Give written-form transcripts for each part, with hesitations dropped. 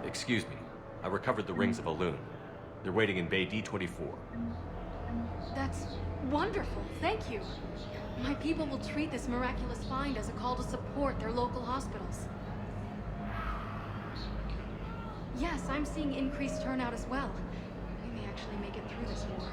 Excuse me. I recovered the rings of a loon. They're waiting in Bay D-24. That's wonderful. Thank you. My people will treat this miraculous find as a call to support their local hospitals. Yes, I'm seeing increased turnout as well. We may actually make it through this war.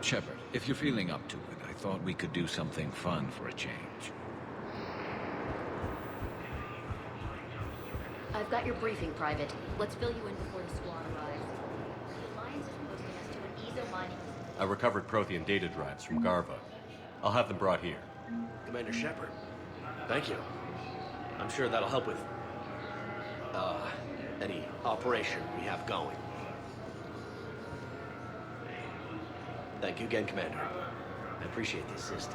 Shepard, if you're feeling up to it, I thought we could do something fun for a change. I've got your briefing, Private. Let's fill you in before the squad arrives. The Alliance is posting us to an EZO mining... I recovered Prothean data drives from Garva. I'll have them brought here. Commander Shepard, thank you. I'm sure that'll help with... any operation we have going. Thank you again, Commander. I appreciate the assist.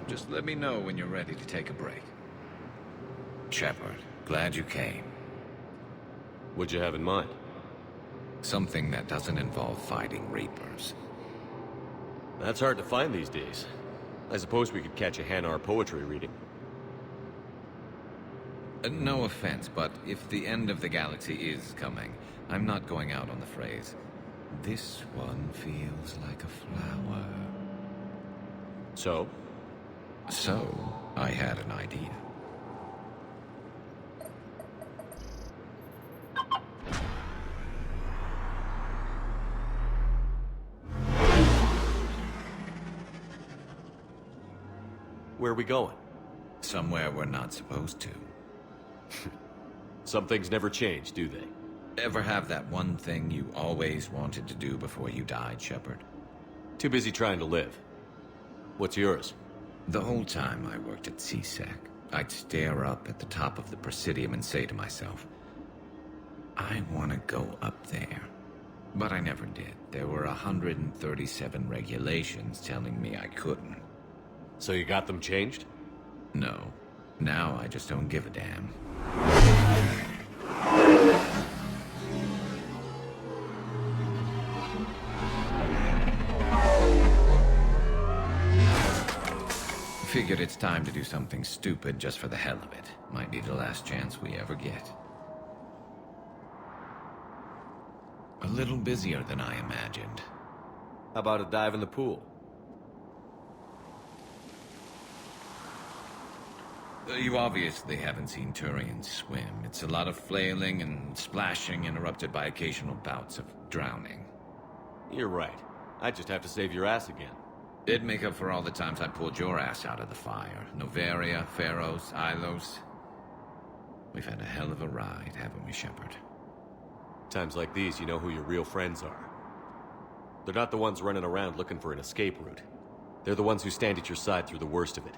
Just let me know when you're ready to take a break. Shepard, glad you came. What'd you have in mind? Something that doesn't involve fighting Reapers. That's hard to find these days. I suppose we could catch a Hanar poetry reading. No offense, but if the end of the galaxy is coming, I'm not going out on the phrase, "This one feels like a flower." So? So, I had an idea. Where are we going? Somewhere we're not supposed to. Some things never change, do they? Ever have that one thing you always wanted to do before you died, Shepard? Too busy trying to live. What's yours? The whole time I worked at CSEC, I'd stare up at the top of the Presidium and say to myself, I want to go up there. But I never did. There were 137 regulations telling me I couldn't. So you got them changed? No. Now I just don't give a damn. Figured it's time to do something stupid just for the hell of it. Might be the last chance we ever get. A little busier than I imagined. How about a dive in the pool? You obviously haven't seen Turians swim. It's a lot of flailing and splashing, interrupted by occasional bouts of drowning. You're right. I just have to save your ass again. It'd make up for all the times I pulled your ass out of the fire. Novaria, Pharos, Ilos. We've had a hell of a ride, haven't we, Shepard? Times like these, you know who your real friends are. They're not the ones running around looking for an escape route. They're the ones who stand at your side through the worst of it.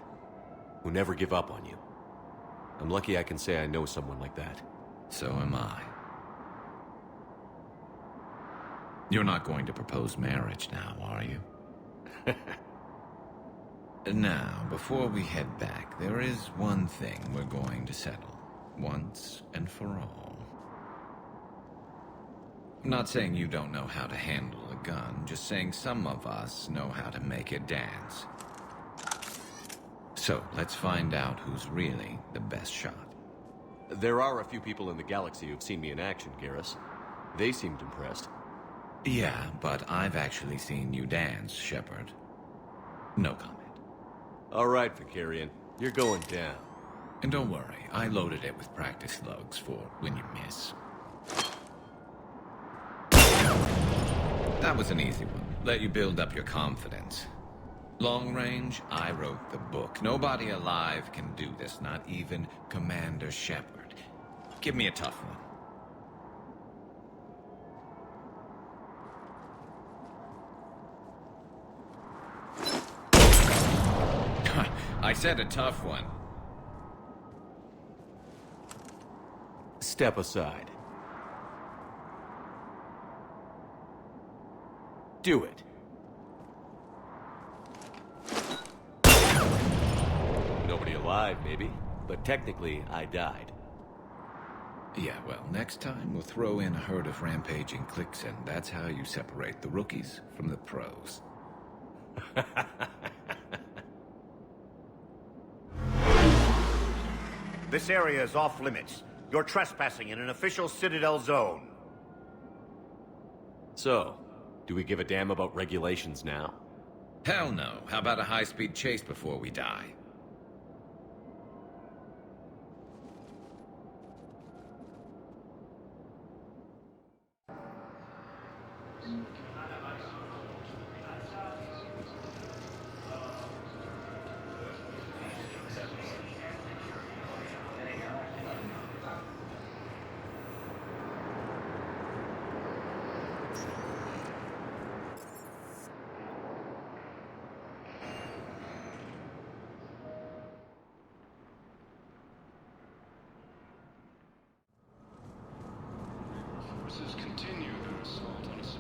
Who never give up on you. I'm lucky I can say I know someone like that. So am I. You're not going to propose marriage now, are you? Now, before we head back, there is one thing we're going to settle. Once and for all. I'm not saying you don't know how to handle a gun, just saying some of us know how to make it dance. So, let's find out who's really the best shot. There are a few people in the galaxy who've seen me in action, Garrus. They seemed impressed. Yeah, but I've actually seen you dance, Shepard. No comment. All right, Vicarian. You're going down. And don't worry, I loaded it with practice slugs for when you miss. That was an easy one. Let you build up your confidence. Long range, I wrote the book. Nobody alive can do this, not even Commander Shepard. Give me a tough one. I said a tough one. Step aside. Do it. Nobody alive, maybe. But technically, I died. Yeah, well, next time we'll throw in a herd of rampaging cliques, and that's how you separate the rookies from the pros. This area is off limits. You're trespassing in an official Citadel zone. So, do we give a damn about regulations now? Hell no. How about a high-speed chase before we die? Forces continue their assault on us.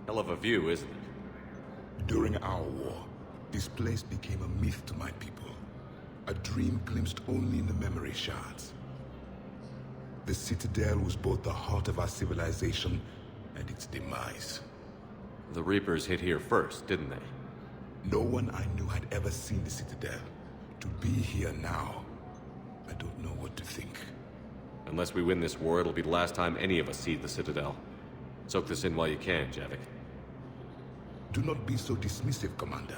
Hell of a view, isn't it? During our war, this place became a myth to my people. A dream glimpsed only in the memory shards. The Citadel was both the heart of our civilization and its demise. The Reapers hit here first, didn't they? No one I knew had ever seen the Citadel. To be here now, I don't know what to think. Unless we win this war, it'll be the last time any of us see the Citadel. Soak this in while you can, Javik. Do not be so dismissive, Commander.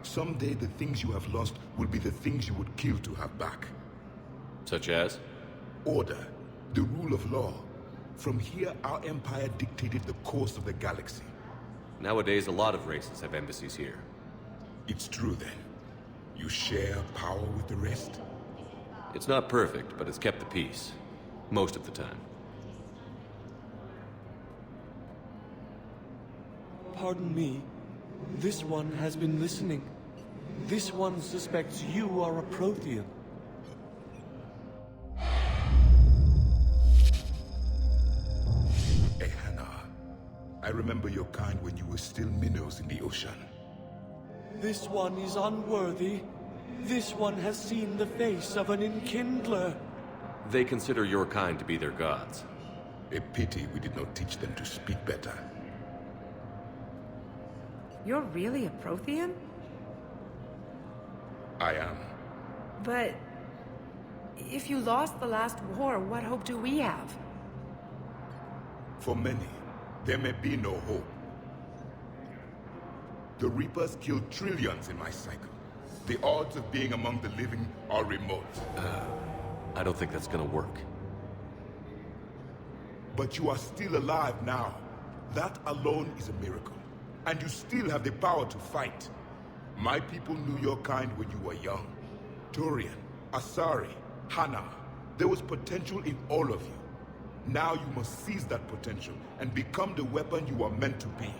Someday the things you have lost will be the things you would kill to have back. Such as? Order, the rule of law. From here, our empire dictated the course of the galaxy. Nowadays, a lot of races have embassies here. It's true then. You share power with the rest? It's not perfect, but it's kept the peace. Most of the time. Pardon me. This one has been listening. This one suspects you are a Prothean. Ehana, I remember your kind when you were still minnows in the ocean. This one is unworthy. This one has seen the face of an enkindler. They consider your kind to be their gods. A pity we did not teach them to speak better. You're really a Prothean? I am. But if you lost the last war, what hope do we have? For many, there may be no hope. The Reapers killed trillions in my cycle. The odds of being among the living are remote. I don't think that's gonna work. But you are still alive now. That alone is a miracle. And you still have the power to fight. My people knew your kind when you were young. Turian, Asari, Hana. There was potential in all of you. Now you must seize that potential and become the weapon you are meant to be.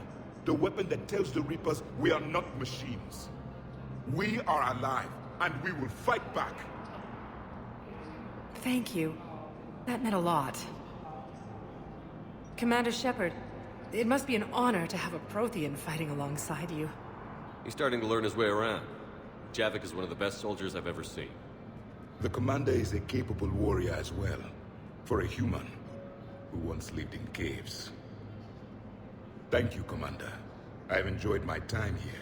The weapon that tells the Reapers we are not machines. We are alive, and we will fight back. Thank you. That meant a lot. Commander Shepard, it must be an honor to have a Prothean fighting alongside you. He's starting to learn his way around. Javik is one of the best soldiers I've ever seen. The commander is a capable warrior as well, for a human who once lived in caves. Thank you, Commander. I have enjoyed my time here,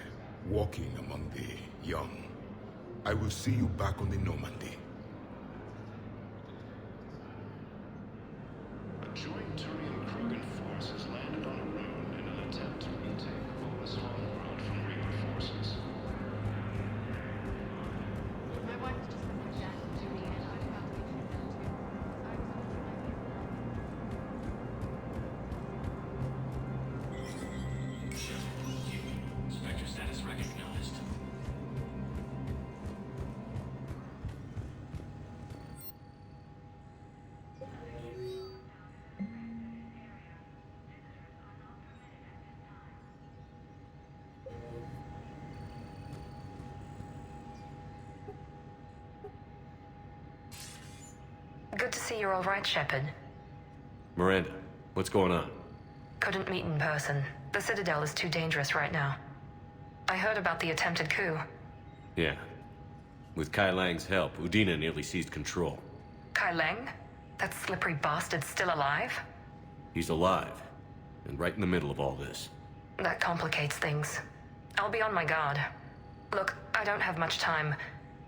walking among the young. I will see you back on the Normandy. A joint Turian-Krogan force has landed on a rune in an attempt to retake you're all right, Shepard. Miranda, what's going on? Couldn't meet in person. The Citadel is too dangerous right now. I heard about the attempted coup. Yeah. With Kai Lang's help, Udina nearly seized control. Kai Leng? That slippery bastard's still alive? He's alive, and right in the middle of all this. That complicates things. I'll be on my guard. Look, I don't have much time,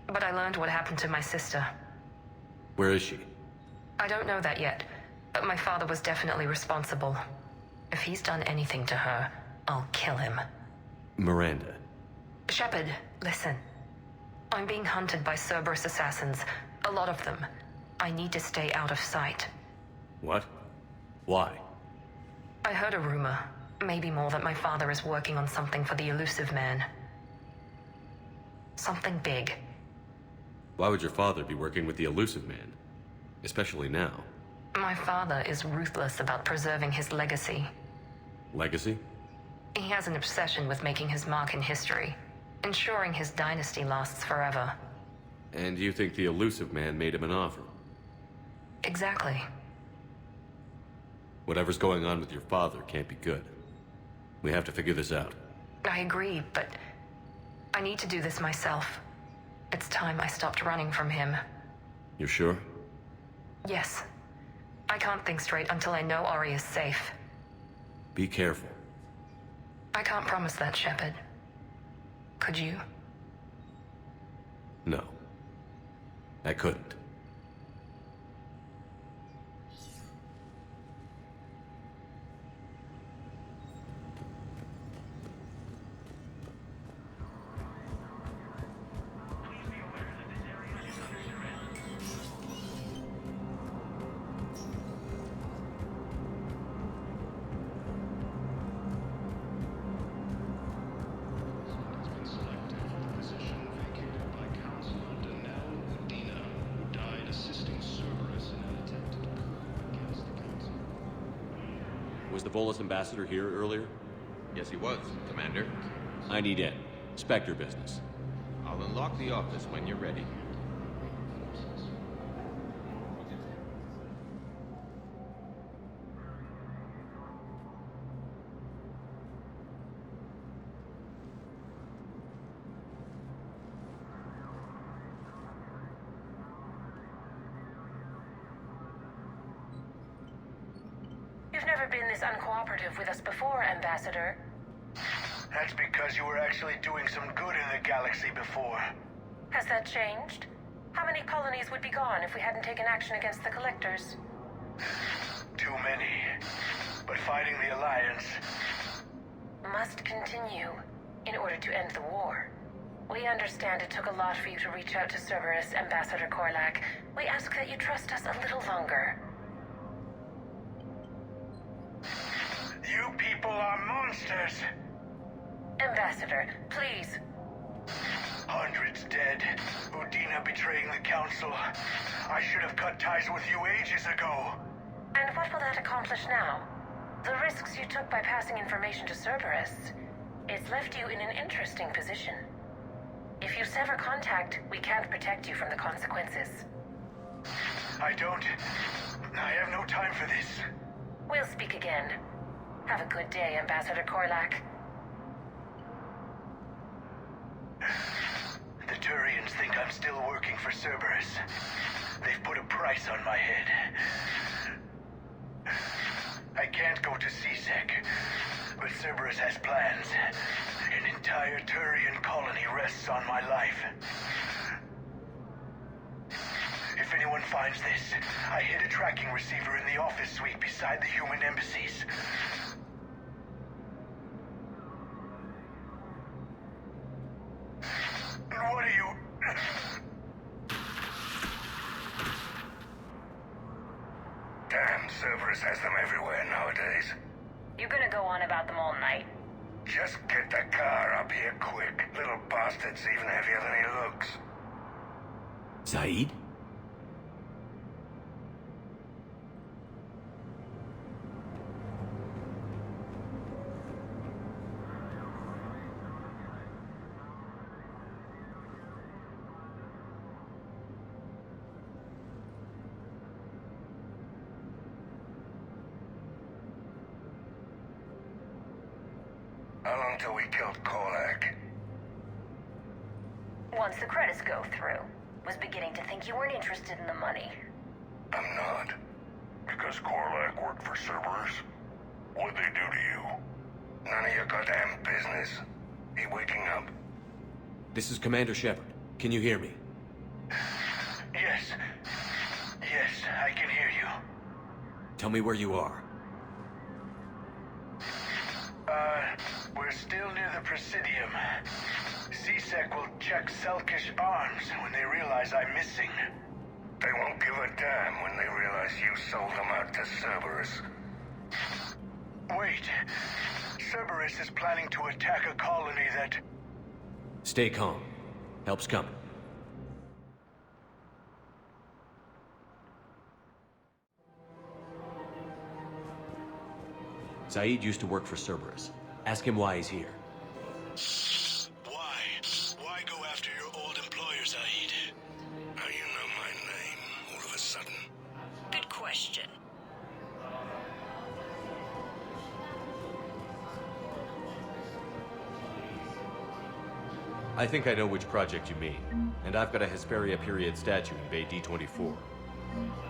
but I learned what happened to my sister. Where is she? I don't know that yet, but my father was definitely responsible. If he's done anything to her, I'll kill him. Miranda. Shepard, listen. I'm being hunted by Cerberus assassins. A lot of them. I need to stay out of sight. What? Why? I heard a rumor, maybe more, that my father is working on something for the Elusive Man. Something big. Why would your father be working with the Elusive Man? Especially now. My father is ruthless about preserving his legacy. Legacy? He has an obsession with making his mark in history, ensuring his dynasty lasts forever. And you think the Elusive Man made him an offer? Exactly. Whatever's going on with your father can't be good. We have to figure this out. I agree, but I need to do this myself. It's time I stopped running from him. You're sure? Yes. I can't think straight until I know Ori is safe. Be careful. I can't promise that, Shepard. Could you? No. I couldn't. Was the Volus ambassador here earlier? Yes, he was, Commander. I need in. Spectre business. I'll unlock the office when you're ready. You've never been this uncooperative with us before, Ambassador. That's because you were actually doing some good in the galaxy before. Has that changed? How many colonies would be gone if we hadn't taken action against the Collectors? Too many. But fighting the Alliance must continue in order to end the war. We understand it took a lot for you to reach out to Cerberus, Ambassador Korlak. We ask that you trust us a little longer. You people are monsters! Ambassador, please. Hundreds dead. Udina betraying the Council. I should have cut ties with you ages ago. And what will that accomplish now? The risks you took by passing information to Cerberus. It's left you in an interesting position. If you sever contact, we can't protect you from the consequences. I have no time for this. We'll speak again. Have a good day, Ambassador Korlak. The Turians think I'm still working for Cerberus. They've put a price on my head. I can't go to CSEC, but Cerberus has plans. An entire Turian colony rests on my life. If anyone finds this, I hid a tracking receiver in the office suite beside the human embassies. What are you... Damn, Cerberus has them everywhere nowadays. You gonna go on about them all night? Just get the car up here quick. Little bastard's even heavier than he looks. Zaid? How long till we killed Korlak? Once the credits go through. Was beginning to think you weren't interested in the money. I'm not. Because Korlak worked for Cerberus? What'd they do to you? None of your goddamn business. He waking up? This is Commander Shepard. Can you hear me? Yes. Yes, I can hear you. Tell me where you are. We're still near the Presidium. CSEC will check Selkish arms when they realize I'm missing. They won't give a damn when they realize you sold them out to Cerberus. Wait. Cerberus is planning to attack a colony that... Stay calm. Help's coming. Saeed used to work for Cerberus. Ask him why he's here. Why? Why go after your old employer, Saeed? How you know my name all of a sudden? Good question. I think I know which project you mean. And I've got a Hesperia period statue in Bay D-24.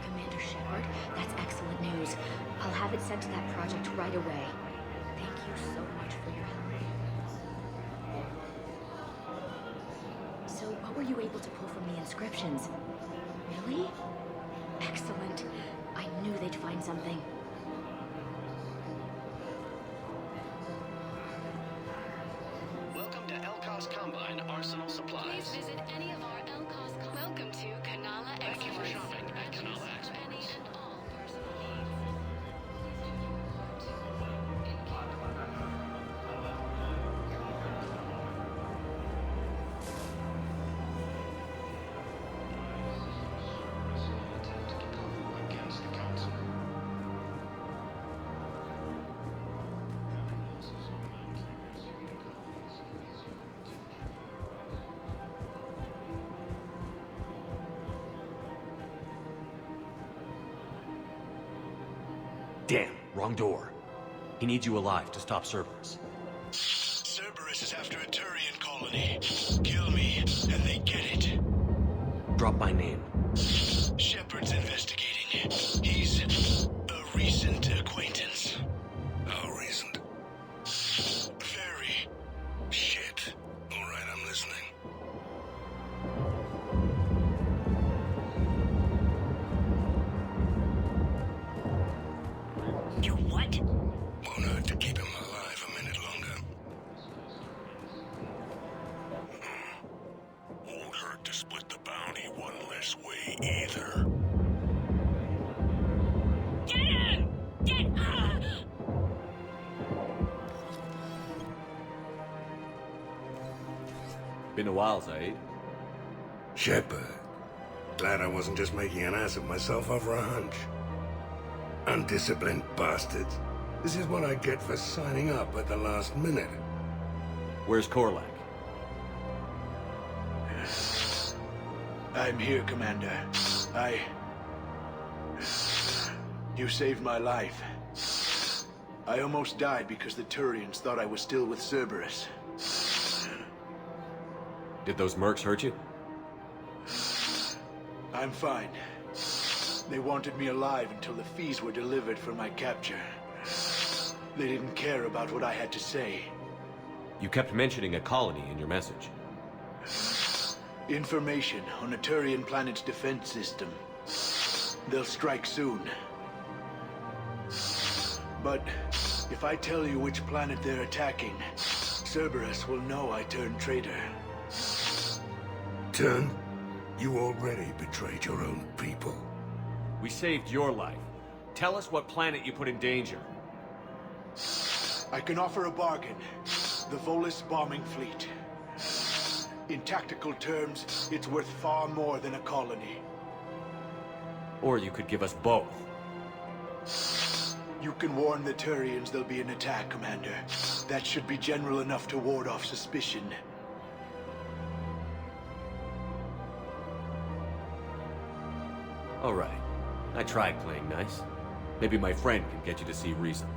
Commander Shepard, that's excellent news. I'll have it sent to that project right away. Thank you so much for your help. So, what were you able to pull from the inscriptions? Really? Excellent. I knew they'd find something. Welcome to Elcos Combine Arsenal Supplies. Please visit any of our Elcos. Welcome to Kanala Express. Thank you for shopping at Kanala Express. Any and all personal Against the council. Damn, wrong door. He needs you alive to stop Cerberus. Cerberus is after a Turian colony. Kill me, and they get it. Drop my name. Shepard's investigating. He's a recent acquaintance. How recent? Very. Shit. All right, I'm listening. You what? Won't hurt to keep him alive a minute longer. Won't hurt to split the bounty one less way either. Get in! Get out! Been a while, Saeed. Shepard. Glad I wasn't just making an ass of myself over a hunch. Undisciplined bastards. This is what I get for signing up at the last minute. Where's Korlak? I'm here, Commander. You saved my life. I almost died because the Turians thought I was still with Cerberus. Did those mercs hurt you? I'm fine. They wanted me alive until the fees were delivered for my capture. They didn't care about what I had to say. You kept mentioning a colony in your message. Information on a Turian planet's defense system. They'll strike soon. But if I tell you which planet they're attacking, Cerberus will know I turned traitor. Turn? You already betrayed your own people. We saved your life. Tell us what planet you put in danger. I can offer a bargain. The Volus bombing fleet. In tactical terms, it's worth far more than a colony. Or you could give us both. You can warn the Turians there'll be an attack, Commander. That should be general enough to ward off suspicion. All right. I tried playing nice. Maybe my friend can get you to see reason.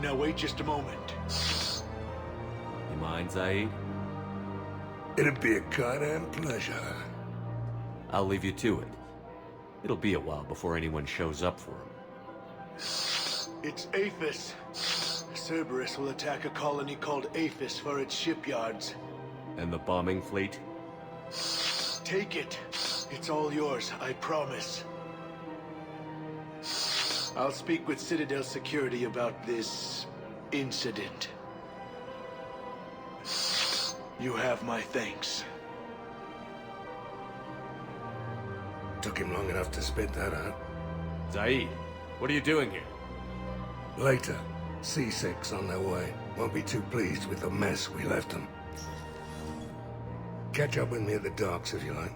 Now wait just a moment. You mind, Zaid? It'd be a goddamn pleasure. I'll leave you to it. It'll be a while before anyone shows up for him. It's Aphis. Cerberus will attack a colony called Aphis for its shipyards. And the bombing fleet? Take it. It's all yours, I promise. I'll speak with Citadel Security about this incident. You have my thanks. Took him long enough to spit that out. Zaid, what are you doing here? Later, C6 on their way. Won't be too pleased with the mess we left them. Catch up with me at the docks if you like.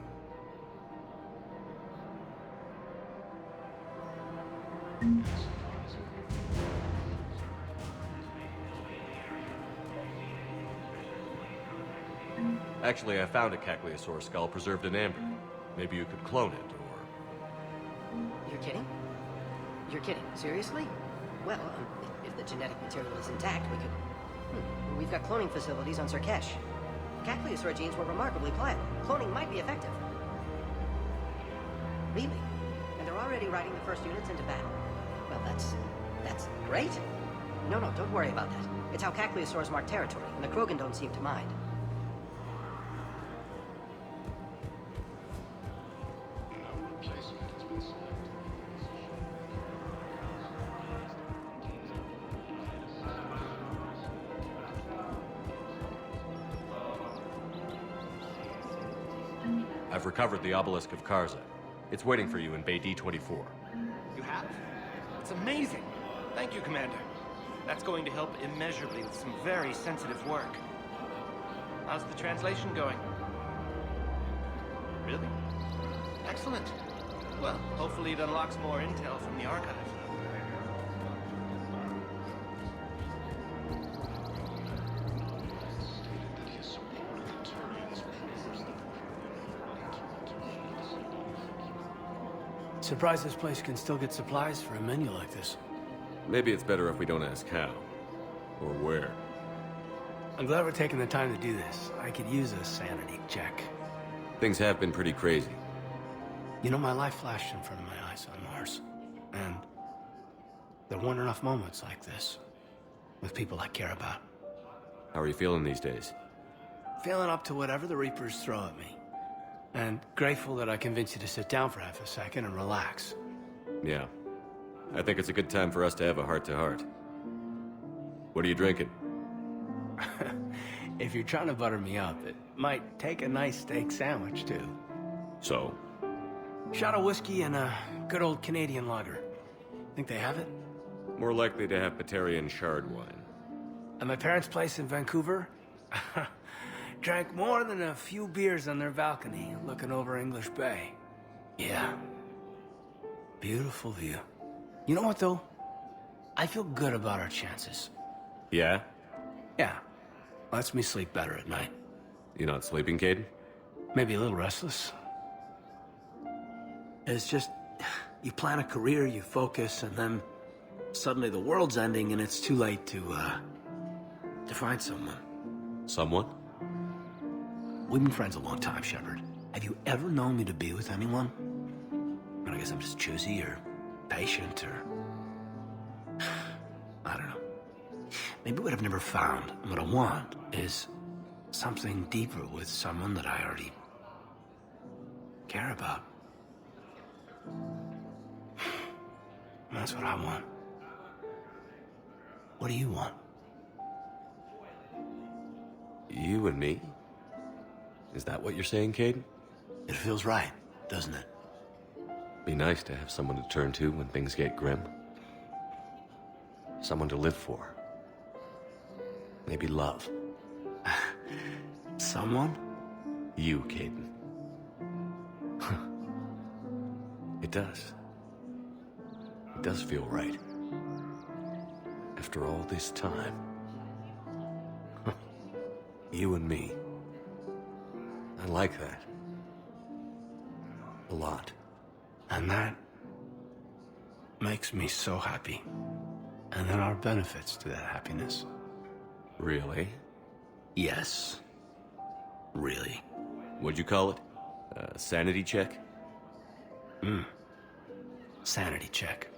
Actually, I found a Caccleosaur skull preserved in amber. Maybe you could clone it, or... You're kidding? You're kidding. Seriously? Well, if the genetic material is intact, we could... We've got cloning facilities on Surkesh. Caccleosaur genes were remarkably pliable. Cloning might be effective. Really? And they're already riding the first units into battle? Well, that's great. No, don't worry about that. It's how Caccleosaurs mark territory, and the Krogan don't seem to mind. I've recovered the obelisk of Karza. It's waiting for you in Bay D-24. You have? It's amazing. Thank you, Commander. That's going to help immeasurably with some very sensitive work. How's the translation going? Really? Excellent. Well, hopefully it unlocks more intel from the archive. Surprised this place can still get supplies for a menu like this. Maybe it's better if we don't ask how. Or where. I'm glad we're taking the time to do this. I could use a sanity check. Things have been pretty crazy. You know, my life flashed in front of my eyes on Mars. And there weren't enough moments like this. With people I care about. How are you feeling these days? Feeling up to whatever the Reapers throw at me. And grateful that I convinced you to sit down for half a second and relax. Yeah. I think it's a good time for us to have a heart-to-heart. What are you drinking? If you're trying to butter me up, it might take a nice steak sandwich, too. So? Shot of whiskey and a good old Canadian lager. Think they have it? More likely to have Batarian shard wine. At my parents' place in Vancouver, drank more than a few beers on their balcony, looking over English Bay. Yeah. Beautiful view. You know what, though? I feel good about our chances. Yeah? Yeah. Lets me sleep better at night. You not sleeping, Caden? Maybe a little restless. It's just, you plan a career, you focus, and then suddenly the world's ending and it's too late to find someone. Someone? We've been friends a long time, Shepard. Have you ever known me to be with anyone? I guess I'm just choosy or patient or... I don't know. Maybe what I've never found and what I want is something deeper with someone that I already care about. That's what I want. What do you want? You and me? Is that what you're saying, Caden? It feels right, doesn't it? Be nice to have someone to turn to when things get grim. Someone to live for. Maybe love. Someone? You, Caden. It does. It does feel right. After all this time. You and me. I like that. A lot. And that makes me so happy. And there are benefits to that happiness. Really? Yes. Really. What'd you call it? Sanity check? Sanity check.